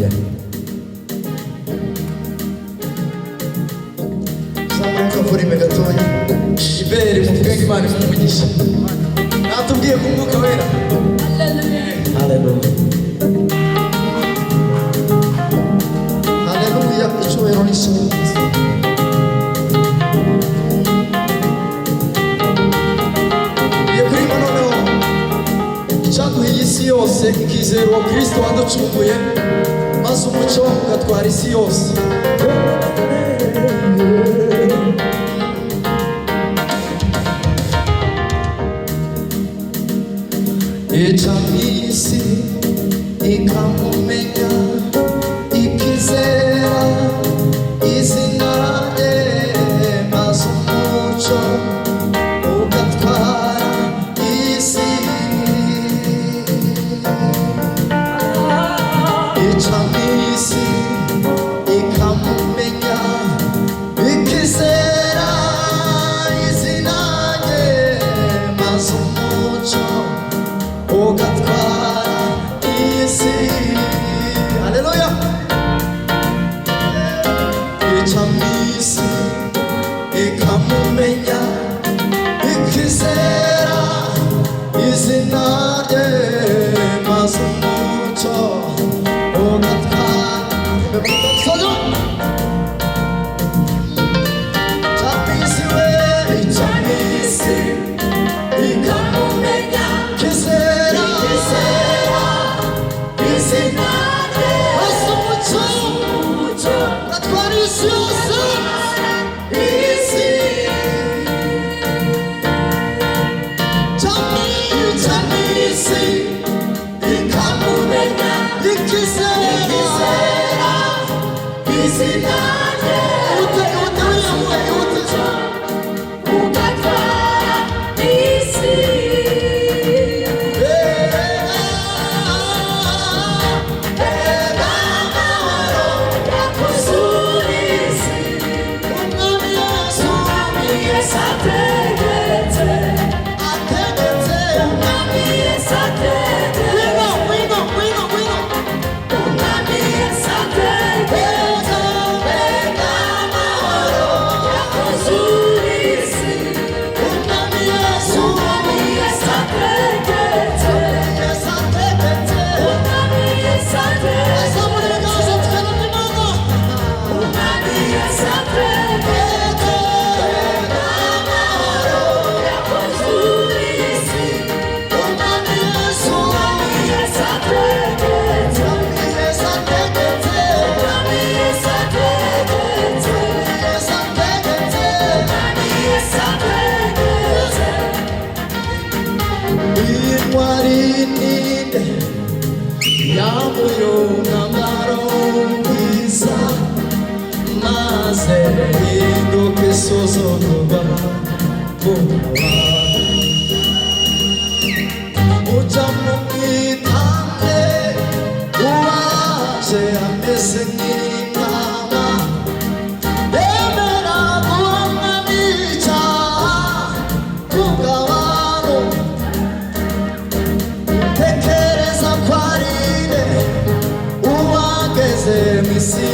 Hallelujah. Zamuka kuri megatoya ibere mu bwenge Imana ifumugisha natubwiye ku mwuka wera. Hallelujah. Hallelujah. Icyubahiro ni cyawe. Icyaduhiye isi yose ikizera uwo Kristo waducunguye maze umucyo ugatwara isi yose. Icamisi ikamumenya ikizera izina rye maze umucyo ugatwara isi. Icamisi ikamumenya ikizera izina rye maze umucyo ugatwara isi. Haleluya. Icamisi ikamumenya ikizera izina rye maze umucyo ugatwara. Icamisi we, icamisi ikamumenya ikizera izina rye maze umucyo ugatwara isi yose. Icamisi ikamumenya ikizera izina rye ugatwara isi. Warininde yamuyunamaro mwiza maze hinduke isuzugurwa vuba. Uja mu bwitange uwaje ameze nk'intama yemera guhamwa n'icyaha kubw'abantu. Tekereza ko ari nde uwageze mu isi